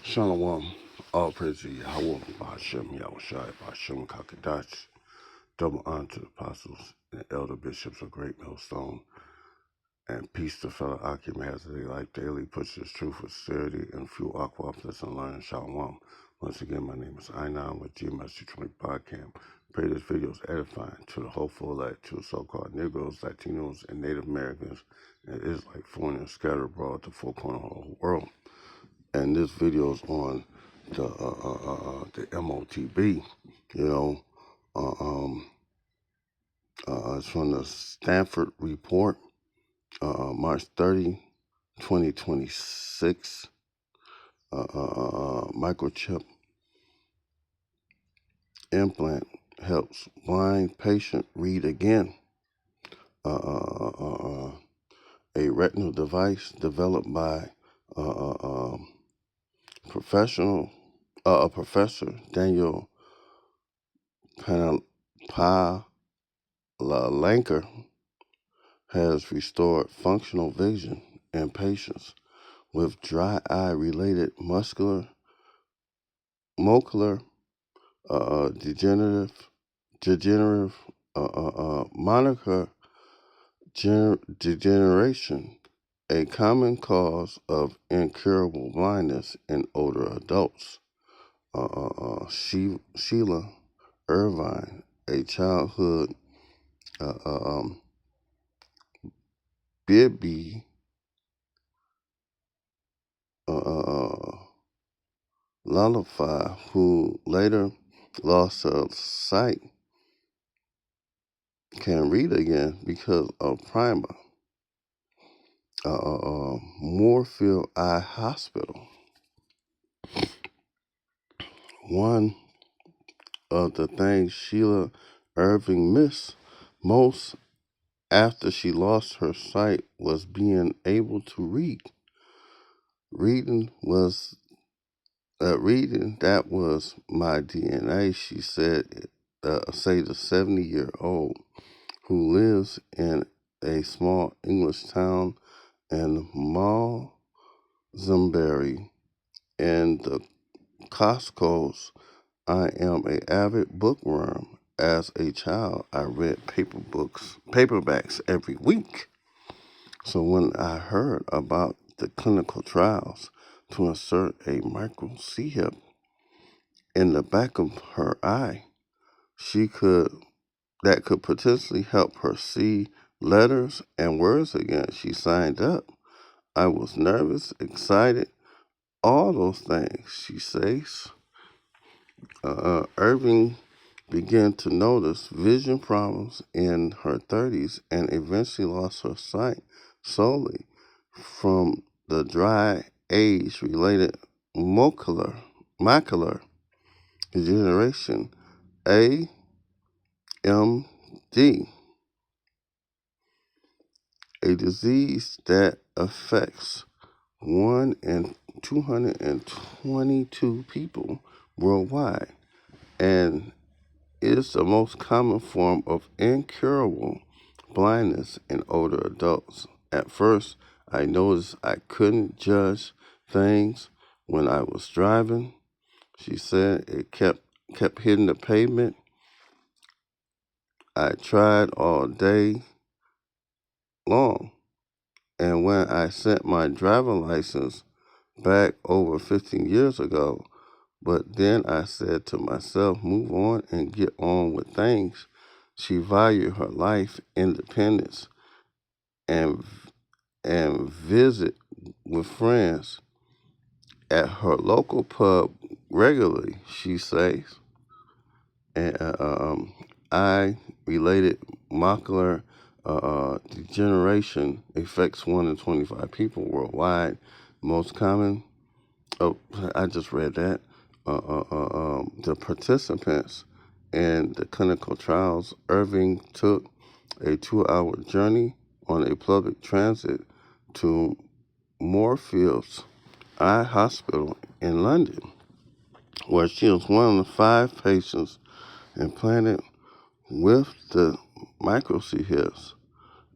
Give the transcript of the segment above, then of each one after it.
Shalom, all praise to Yahweh, Ba'ashem, Yahushai, Ba'ashem, Kakadash, double honor to the apostles and elder bishops of Great Millstone, and peace to fellow occupants as they life daily pushes truth with sincerity and few aquaplets and learn. Shalom. Once again, my name is Inon with M.O.T.B podcast. Pray this video is edifying to the hopeful elect, to the so-called Negroes, Latinos, and Native Americans, and Israelite foreigners scattered abroad to four corners of the world. And this video is on the M.O.T.B. It's from the Stanford report, March 30, 2026. Microchip implant helps blind patient read again. A retinal device developed by Professor Daniel Palanker has restored functional vision in patients with dry eye related macular degenerative degeneration, a common cause of incurable blindness in older adults. Sheila Irvine, a childhood Bibby Lullaby, who later lost her sight, can read again because of primer. Moorfield Eye Hospital. One of the things Sheila Irving missed most after she lost her sight was being able to read. Reading that was my DNA, she said. Say the 70-year-old who lives in a small English town in Malmesbury in the Costco's. I am an avid bookworm. As a child, I read paperbacks every week. So when I heard about the clinical trials to insert a microchip in the back of her eye, that could potentially help her see letters and words again, she signed up. I was nervous, excited, all those things, she says. Irving began to notice vision problems in her 30s and eventually lost her sight solely from the dry age-related macular degeneration, AMD, a disease that affects 1 in 222 people worldwide and is the most common form of incurable blindness in older adults. At first, I noticed I couldn't judge things when I was driving. She said it kept hitting the pavement. I tried all day long, and when I sent my driving license back over 15 years ago, but then I said to myself, move on and get on with things. She valued her life, independence, and visit with friends at her local pub regularly, she says. And eye related macular degeneration affects 1 in 25 people worldwide. Most common, I just read that. The participants in the clinical trials, Irving took a 2-hour journey on a public transit to Moorfields Eye Hospital in London, where she was one of the 5 patients implanted with the microchip,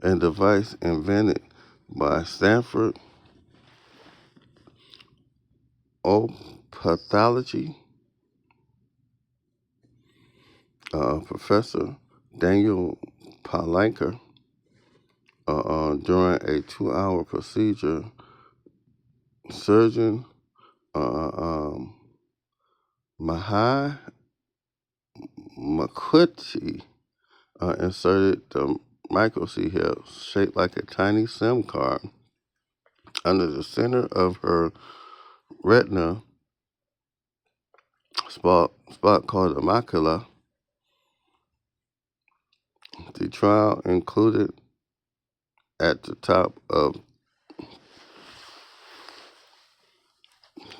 a device invented by Stanford pathology, Professor Daniel Palanker, during a 2-hour procedure, surgeon M.O.T.B inserted the microchip shaped like a tiny SIM card under the center of her retina spot called the macula. The trial included at the top of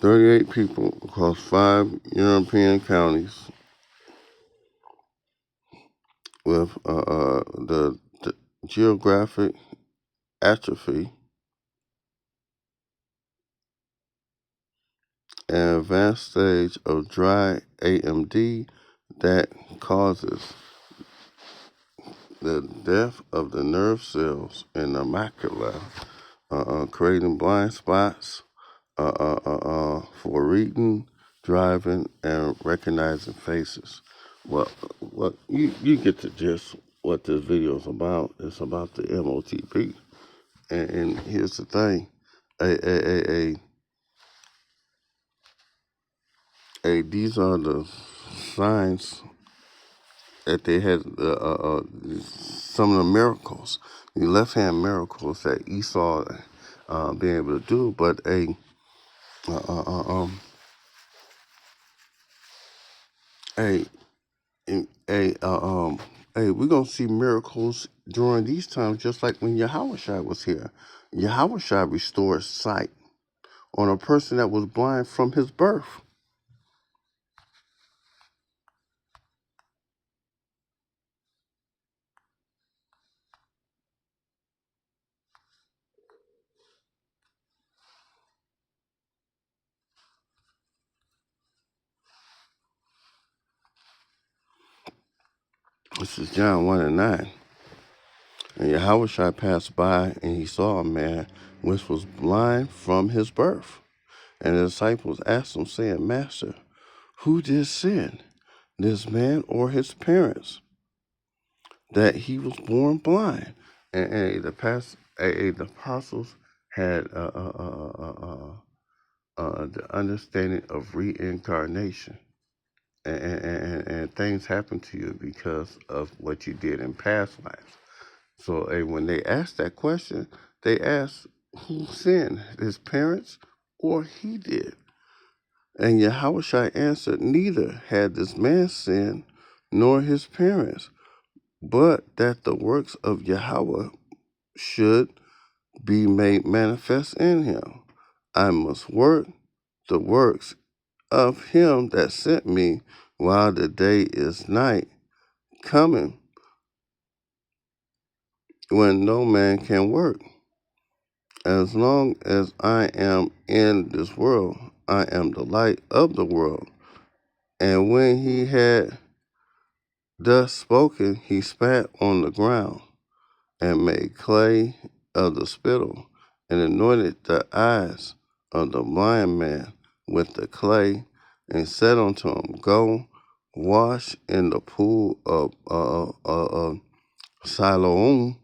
38 people across 5 European counties with the geographic atrophy and advanced stage of dry AMD that causes the death of the nerve cells in the macula, creating blind spots for reading, driving, and recognizing faces. Well, you get the gist what this video is about. It's about the M.O.T.B. And here's the thing. These are the signs that they had, some of the miracles, the left-hand miracles that Esau being able to do, but we're gonna see miracles during these times, just like when Yahushua was here. Yahushua restored sight on a person that was blind from his birth. This is John 1:9. And Yahushua passed by, and he saw a man which was blind from his birth. And the disciples asked him, saying, Master, who did sin, this man or his parents, that he was born blind? And the apostles had the understanding of reincarnation. And things happen to you because of what you did in past lives. So when they asked that question, they asked who sinned, his parents or he did. And Yahushua answered, neither had this man sinned nor his parents, but that the works of Yahweh should be made manifest in him. I must work the works of him that sent me while the day is night, coming when no man can work. As long as I am in this world, I am the light of the world. And when he had thus spoken, he spat on the ground and made clay of the spittle and anointed the eyes of the blind man with the clay and said unto him, go wash in the pool of Siloam,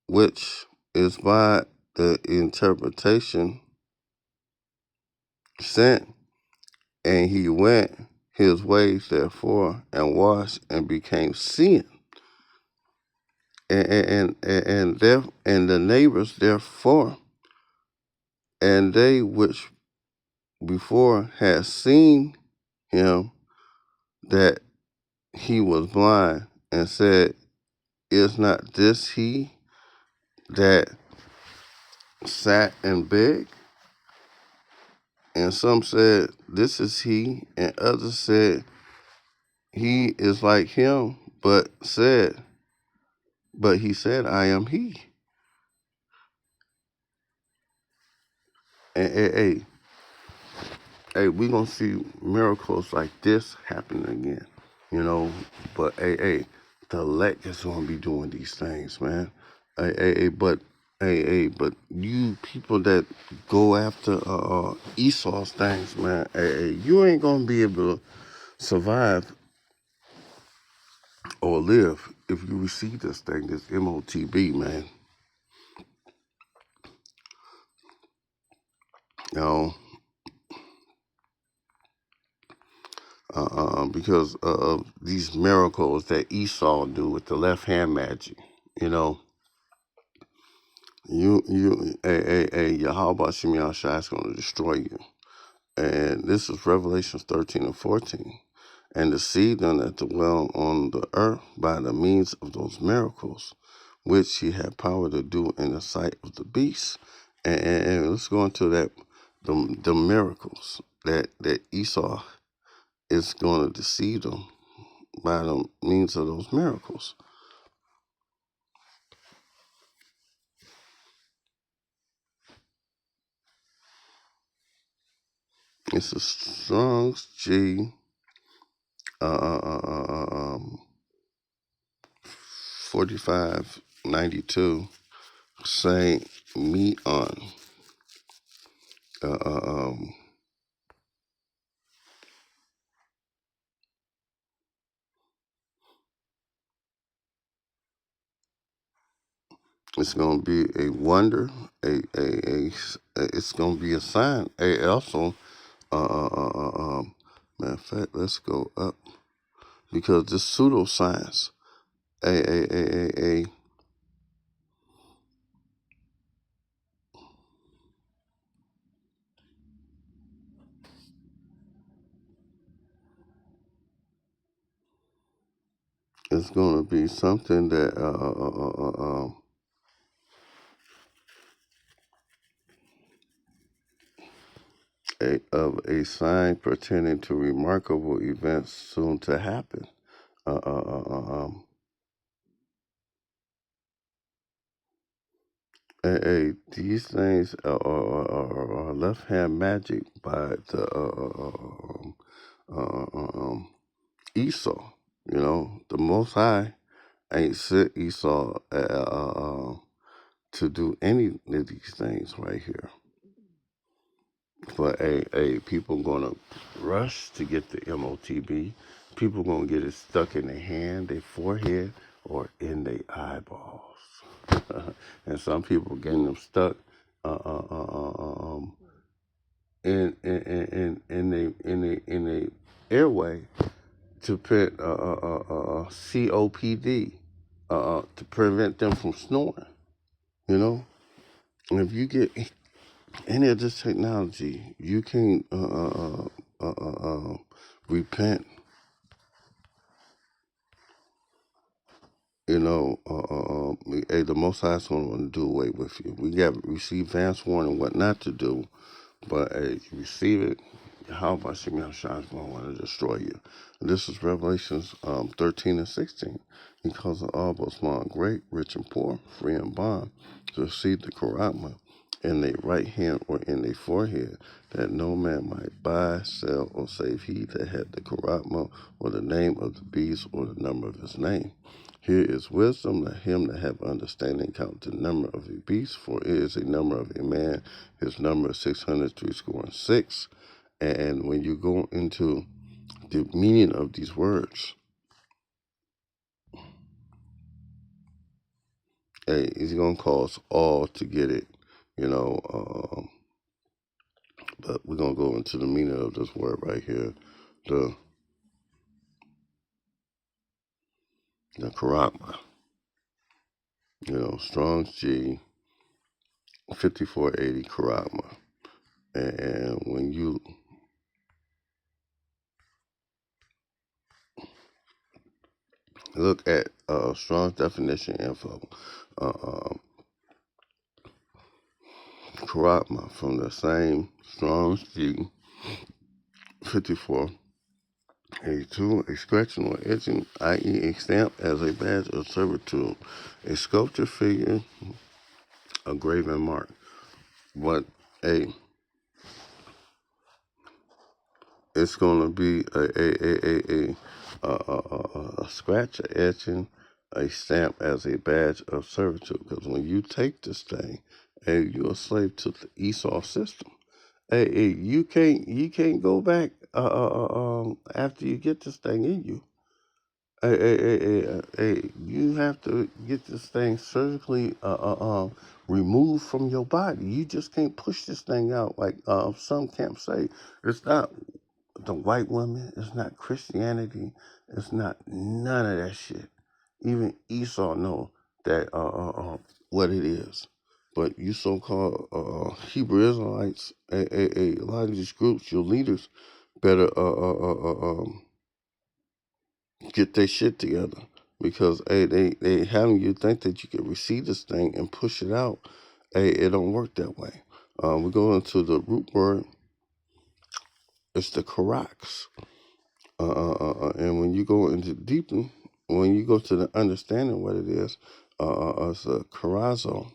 which is by the interpretation sent. And he went his ways therefore and washed and became seeing. And the neighbors therefore, and they which before had seen him that he was blind, and said, is not this he that sat and begged? And some said, this is he, and others said, he is like him, but he said, I am he. And we're going to see miracles like this happen again, But, the elect is going to be doing these things, man. But but you people that go after Esau's things, man, you ain't gonna be able to survive or live if you receive this thing, this M.O.T.B, man. You know, because of these miracles that Esau do with the left hand magic. You know, Yahweh Shem Yahshua is going to destroy you. And this is Revelations 13 and 14. And the seed that dwell on the earth by the means of those miracles, which he had power to do in the sight of the beast. And let's go into that, the miracles that Esau is going to deceive them by the means of those miracles. It's a Strong's G 4592 saying me on. It's going to be a wonder. It's going to be a sign. Also, matter of fact, let's go up because this pseudoscience, is going to be something that of a sign pertaining to remarkable events soon to happen. These things are left hand magic by the Esau. You know, the Most High ain't sent Esau to do any of these things right here. But people gonna rush to get the M.O.T.B. People gonna get it stuck in their hand, their forehead, or in their eyeballs. And some people getting them stuck in a airway to put COPD to prevent them from snoring. You know, and if you get any of this technology, you can repent. You know, the Most High is going to do away with you. We see advance warning what not to do, but you receive it. How about Shem Yahshua is going to want to destroy you? And this is Revelations 13 and 16. He calls it all both small and great, rich and poor, free and bond, to receive the Karatma in their right hand or in their forehead, that no man might buy, sell, or save he that had the Karatma, or the name of the beast, or the number of his name. Here is wisdom, let him that have understanding count the number of a beast, for it is a number of a man. His number is 666. And when you go into the meaning of these words, he's going to cause all to get it, you know. But we're going to go into the meaning of this word right here, the Karatma. You know, Strong's G 5480 Karatma. And when you look at Strong's definition info, Karatma from the same Strong's G 5482, a scratching or etching, i.e. a stamp as a badge of servitude, a sculpture figure, a graven mark. But it's going to be a scratch, a etching, a stamp as a badge of servitude. Because when you take this thing, hey, you're a slave to the Esau system. Hey, you can't go back after you get this thing in you. You have to get this thing surgically removed from your body. You just can't push this thing out like some camps say. It's not the white woman. It's not Christianity. It's not none of that shit. Even Esau know that what it is. But you so-called Hebrew Israelites, a lot of these groups, your leaders, better get their shit together because hey, they having you think that you can receive this thing and push it out. Hey, it don't work that way. We go into the root word. It's the karax. And when you go into deeper, when you go to the understanding what it is, it's a karazo,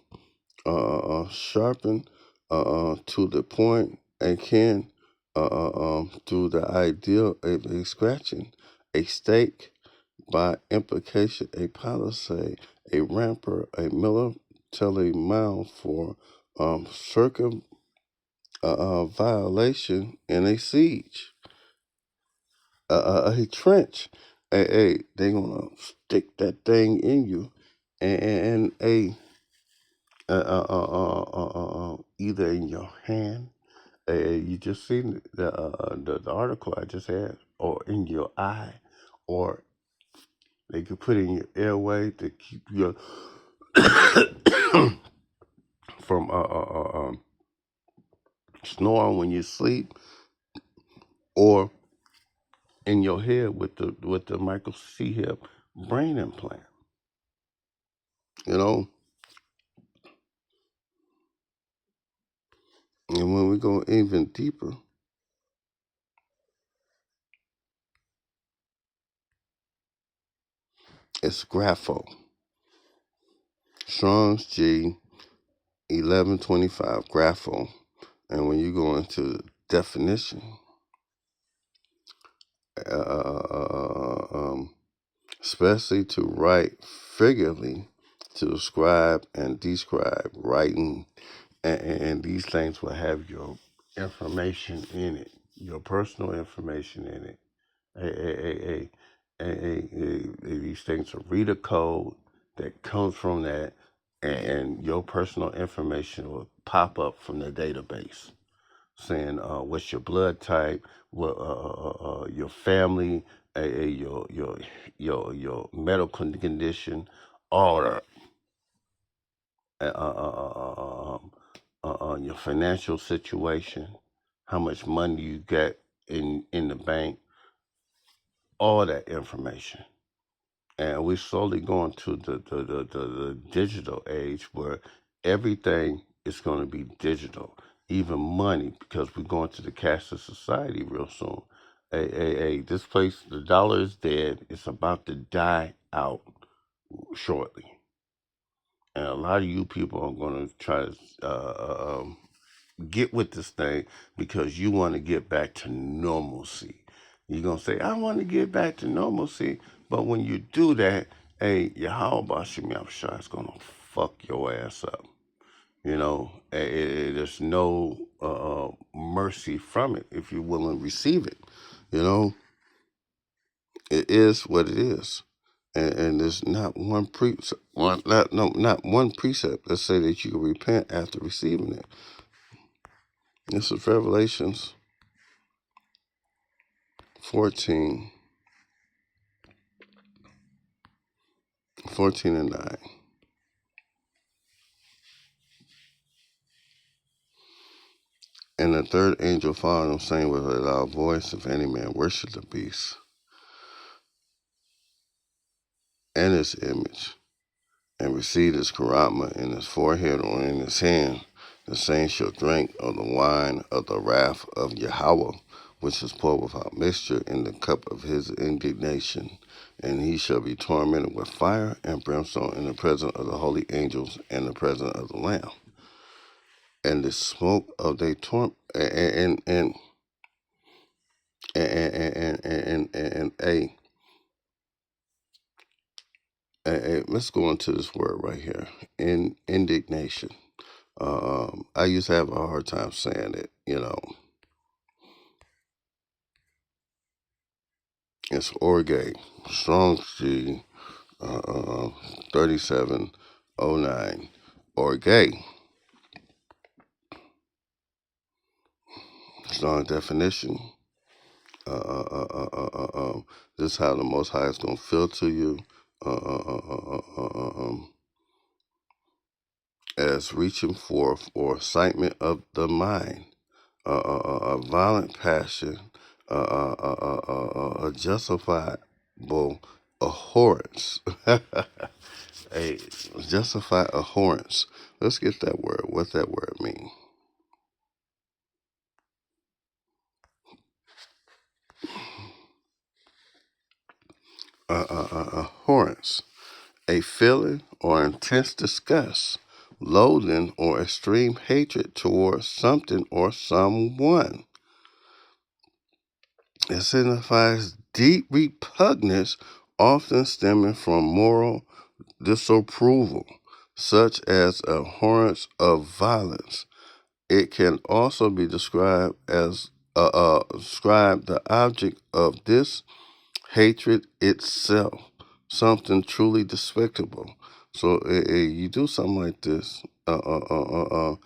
sharpen to the point and can through the ideal of a scratching, a stake, by implication, a palisade, a rampart, a military mound for circum violation in a siege, a trench. They gonna stick that thing in you, and either in your hand. You just seen the article I just had, or in your eye, or they could put it in your airway to keep your from snoring when you sleep, or in your head with the Michael C. Hip brain implant. You know, and when we go even deeper, it's grapho. Strong's G 1125 grapho. And when you go into definition, especially to write figuratively, to describe and describe writing, and these things will have your information in it, your personal information in it. These things will read a code that comes from that, and your personal information will pop up from the database saying what's your blood type, what your family, your medical condition, all that, your financial situation, how much money you get in the bank, all that information. And we're slowly going to the digital age where everything is going to be digital, even money, because we're going to the cashless society real soon. This place, the dollar is dead. It's about to die out shortly. And a lot of you people are going to try to get with this thing because you want to get back to normalcy. You're going to say, I want to get back to normalcy. But when you do that, hey, Yahweh Shah is going to fuck your ass up. You know, there's no mercy from it if you're willing to receive it. You know, it is what it is. And there's not one precept, not one precept that say that you can repent after receiving it. This is Revelations 14, 14 and 9. And the third angel followed him, saying with a loud voice, if any man worship the beast and his image, and receive his charisma in his forehead or in his hand, the same shall drink of the wine of the wrath of Yahweh, which is poured without mixture in the cup of his indignation. And he shall be tormented with fire and brimstone in the presence of the holy angels and the presence of the Lamb. And the smoke of their torment and let's go into this word right here. Indignation. I used to have a hard time saying it. It's orge. Strong's G. 3709. Orge. Strong definition. This is how the Most High is going to feel to you. As reaching forth or excitement of the mind, a violent passion, a justifiable abhorrence, a justified abhorrence. Let's get that word. What that word mean? Abhorrence, a feeling or intense disgust, loathing, or extreme hatred towards something or someone. It signifies deep repugnance, often stemming from moral disapproval, such as abhorrence of violence. It can also be described as describe the object of this hatred itself, something truly despicable. So you do something like this, Yahweh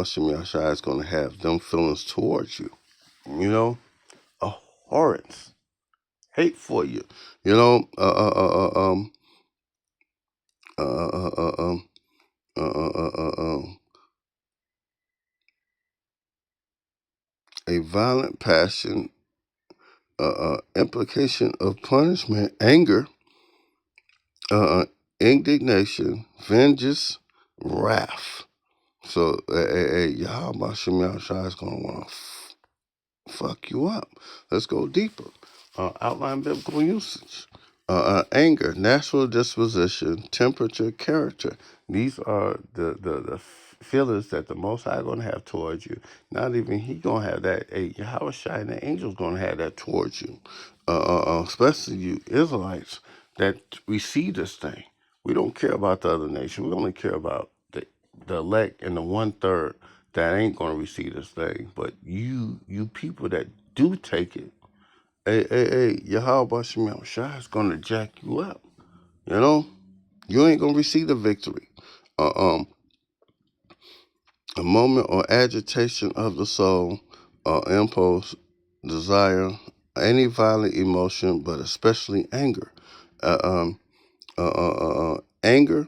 Shem Yahshai is going to have them feelings towards you. Abhorrence, hate for you. You know, uh, uh, uh, um, uh, uh, uh, um, a violent passion, implication of punishment, anger, indignation, vengeance, wrath. So, Yahweh Shem Yahshai is going to want to fuck you up. Let's go deeper. Outline biblical usage. Anger, natural disposition, temperature, character. These are the feelings that the Most High going to have towards you. Not even he going to have that. Yahweh Shai and the angels going to have that towards you. Especially you Israelites that receive this thing. We don't care about the other nation. We only care about the elect and the 1/3 that ain't going to receive this thing. But you people that do take it, Yahweh Shem Shai is going to jack you up. You ain't going to receive the victory. Uh, um, a moment or agitation of the soul, impulse, desire, any violent emotion, but especially anger. Anger,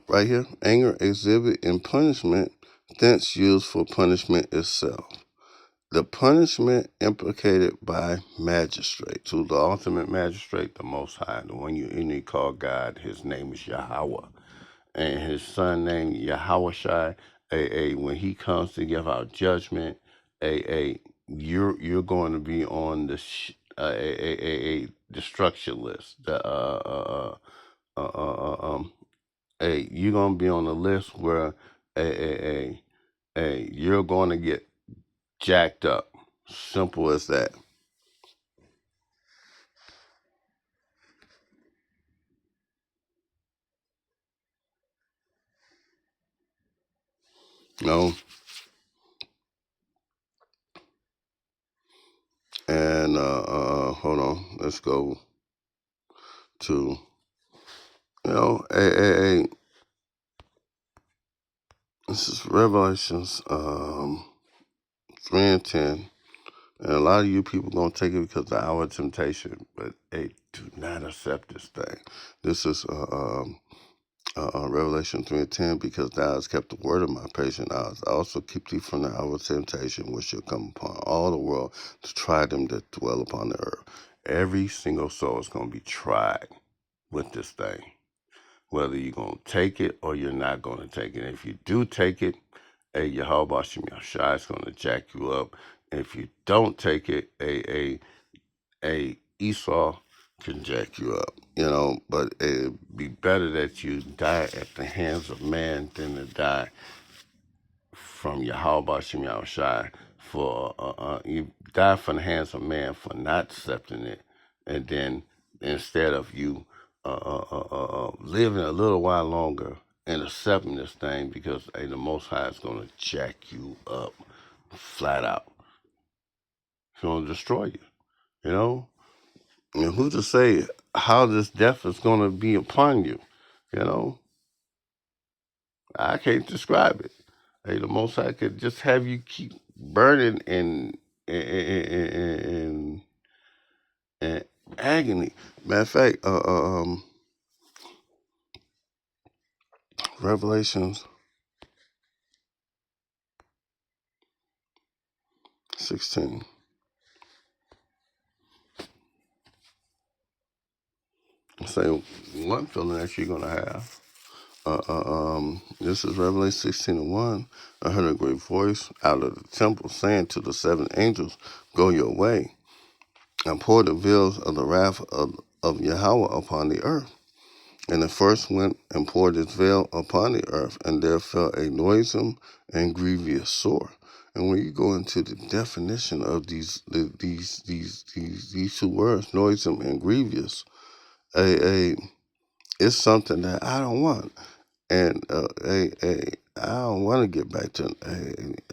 right here, anger exhibit in punishment, thence used for punishment itself. The punishment implicated by magistrate, to the ultimate magistrate, the Most High, the one you only call God. His name is Yahweh, and his son named Yahweh Shai. When he comes to give out judgment, you're going to be on the destruction list. You're going to be on the list where you're going to get jacked up. Simple as that. No. And hold on, let's go to this is Revelations 3:10, and a lot of you people gonna take it because of the hour of temptation, but do not accept this thing. This is Revelation 3:10, because thou hast kept the word of my patient eyes. I also keep thee from the hour of temptation, which shall come upon all the world to try them that dwell upon the earth. Every single soul is going to be tried with this thing, whether you're going to take it or you're not going to take it. If you do take it, Yahweh Shem Yahshai is going to jack you up. If you don't take it, a Esau can jack you up, but it'd be better that you die at the hands of man than to die from Yahweh Shem Yahushai for you die from the hands of man for not accepting it, and then instead of you living a little while longer and accepting this thing because hey, the Most High is going to jack you up flat out. It's going to destroy you, you know? And who to say how this death is going to be upon you, you know? I can't describe it. Hey, the Most High could just have you keep burning in, in agony. Matter of fact, Revelations 16. Say one feeling that you're gonna have. This is Revelation 16:1. I heard a great voice out of the temple saying to the seven angels, "Go your way, and pour the vials of the wrath of Yahweh upon the earth." And the first went and poured his veil upon the earth, and there fell a noisome and grievous sore. And when you go into the definition of these two words, noisome and grievous, it's something that I don't want. And I don't want to get back to.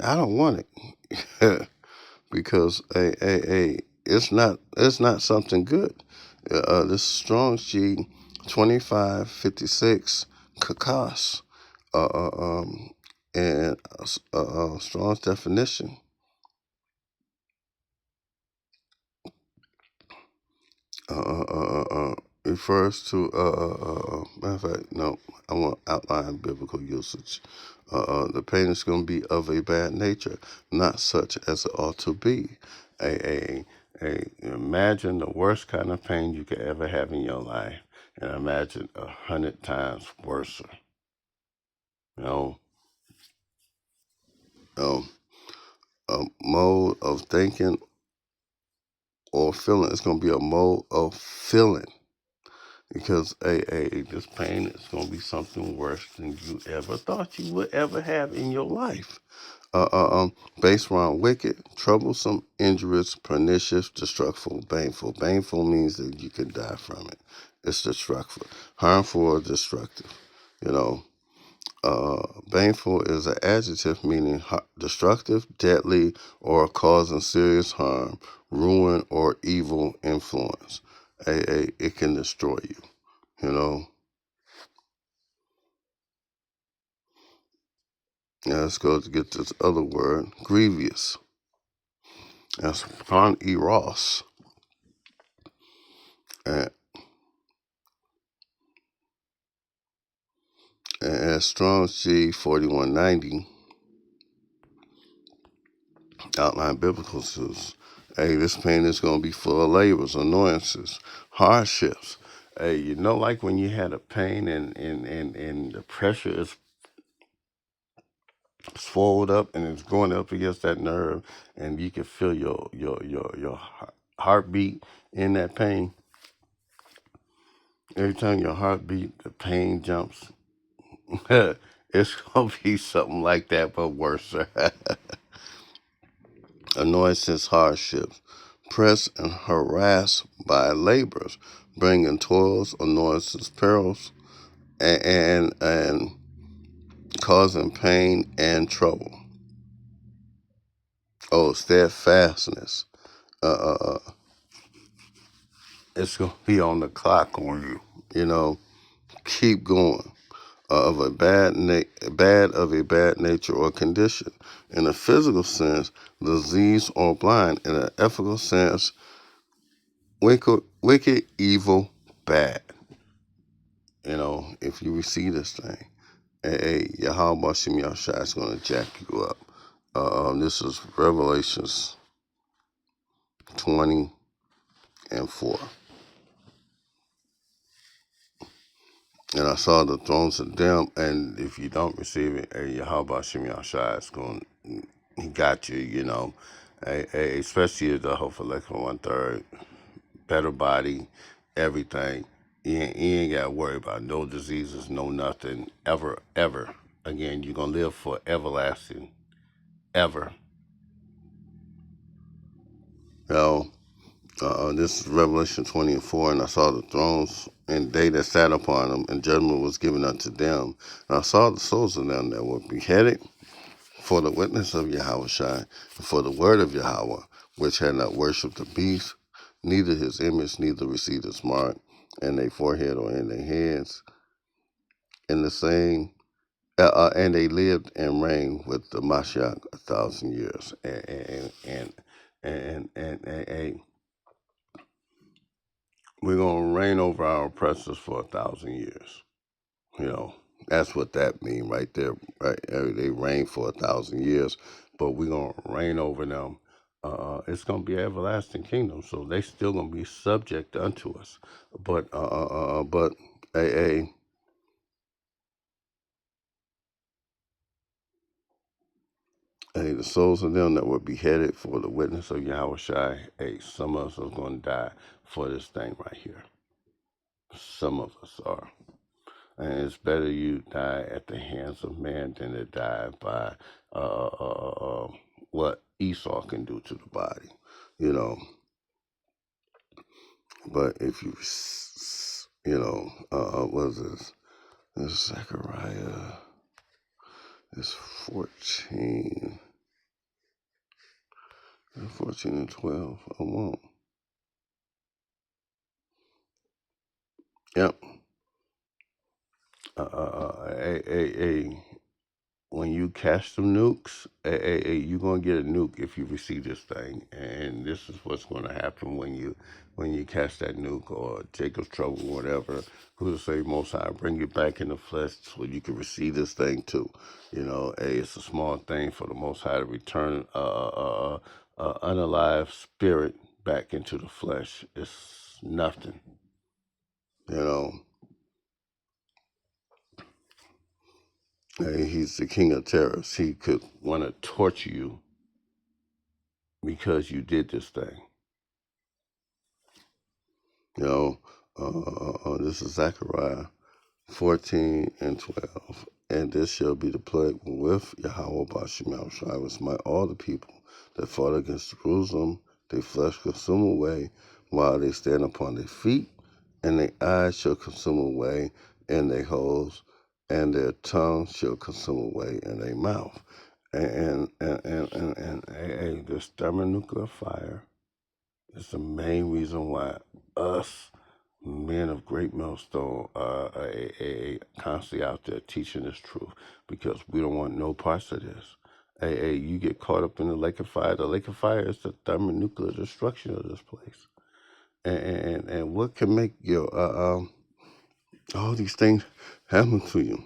I don't want it because it's not something good. This Strong's G 2556 Kakas, uh, uh, um, and Strong's definition. Refers to, matter of fact, no, I want to outline biblical usage. The pain is going to be of a bad nature, not such as it ought to be. Imagine the worst kind of pain you could ever have in your life, and imagine 100 times worse. You know, um, a mode of thinking or feeling. It's going to be a mode of feeling. Because this pain is going to be something worse than you ever thought you would ever have in your life. Based around wicked, troublesome, injurious, pernicious, destructive, baneful. Baneful means that you can die from it. It's destructive. Harmful or destructive. You know, baneful is an adjective meaning destructive, deadly, or causing serious harm, ruin, or evil influence. It can destroy you. You know, now let's go to get this other word, grievous. That's M.O.T.B. And, and Strong's G 4190, outline biblical truths. Hey, this pain is going to be full of labors, annoyances, hardships. Hey, you know, like when you had a pain and the pressure is swelled up and it's going up against that nerve, and you can feel your heartbeat in that pain. Every time your heart beat, the pain jumps. It's gonna be something like that, but worse. Annoyances, hardships, pressed and harassed by labors, bringing toils, annoyances, perils, and causing pain and trouble. Oh, steadfastness. Uh, it's gonna be on the clock on you. You know, keep going. Of a bad nature or condition. In a physical sense, disease or blind. In an ethical sense, wicked, evil, bad. You know, if you receive this thing, Yahweh Bashim Yahshua is going to jack you up. This is Revelations 20:4. And I saw the thrones of them, and if you don't receive it, Yahweh Bashim Yahshua is going, he got you, you know. Especially the hope for like 1/3, better body, everything. You ain't got to worry about no diseases, no nothing, ever, ever. Again, you're going to live for everlasting, ever. You know, This is Revelation 20 and 4, and I saw the thrones, and they that sat upon them, and judgment was given unto them. And I saw the souls of them that were beheaded for the witness of Yahushua, and for the word of Yahweh, which had not worshipped the beast, neither his image, neither received his mark in their forehead or in their hands. In the same, and they lived and reigned with the Mashiach 1,000 years. And we're gonna reign over our oppressors for 1,000 years. You know, that's what that means right there. Right, they reign for 1,000 years, but we're gonna reign over them. It's gonna be an everlasting kingdom, so they still gonna be subject unto us. But the souls of them that were beheaded for the witness of Yahushua, some of us are gonna die for this thing right here. Some of us are. And it's better you die at the hands of man than to die by what Esau can do to the body, you know. But if you, what is this? This is Zechariah. It's 14 and 12. I won't. Yep. When you catch some nukes, you're gonna get a nuke if you receive this thing, and this is what's gonna happen when you catch that nuke or Jacob's trouble, or whatever. Who'll say, Most High, bring you back in the flesh so you can receive this thing too. You know, it's a small thing for the Most High to return unalive spirit back into the flesh. It's nothing. You know. He's the king of terrors. He could want to torture you because you did this thing. You know, this is Zechariah 14 and 12. And this shall be the plague with Yahweh Bashim Shai will smite all the people that fought against Jerusalem. Their flesh consume away while they stand upon their feet, and their eyes shall consume away in their holes, and their tongue shall consume away in their mouth. And this thermonuclear fire is the main reason why us men of great millstone are constantly out there teaching this truth, because we don't want no parts of this. You get caught up in the lake of fire. The lake of fire is the thermonuclear destruction of this place. And what can make your all these things happen to you?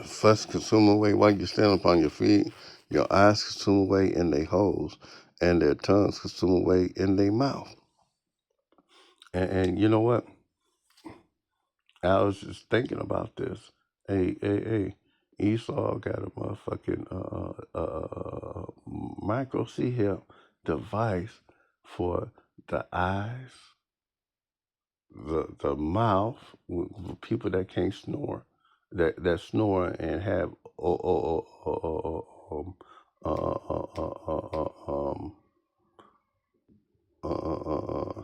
Flesh consume away while you stand upon your feet. Your eyes consume away in their holes, and their tongues consume away in their mouth. And you know what? I was just thinking about this. Hey, Esau got a motherfucking micro C-hip device for the eyes, the mouth, people that can't snore, that snore and have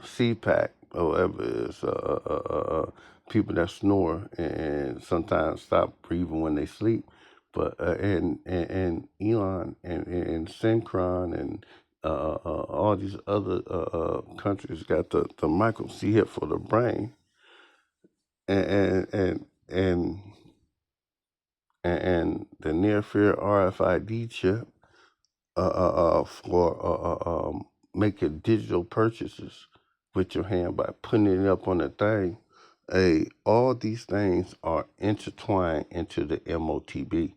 CPAC or whatever it is, people that snore and sometimes stop breathing when they sleep. But and Elon and Synchron and all these other countries got the micro chip for the brain, and the near field RFID chip for making digital purchases with your hand by putting it up on the thing. All these things are intertwined into the M.O.T.B.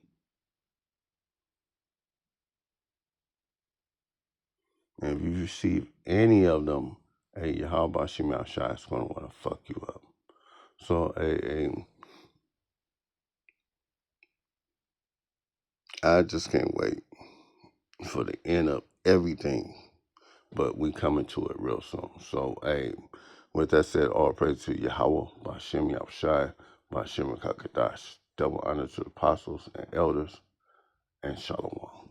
And if you receive any of them, Yahweh Shemel Shai is going to want to fuck you up. So, I just can't wait for the end of everything. But we coming to it real soon. So, with that said, all praise to Yahweh, Bashem Yahushai, Bashem Kakadash. Double honor to the apostles and elders, and Shalom.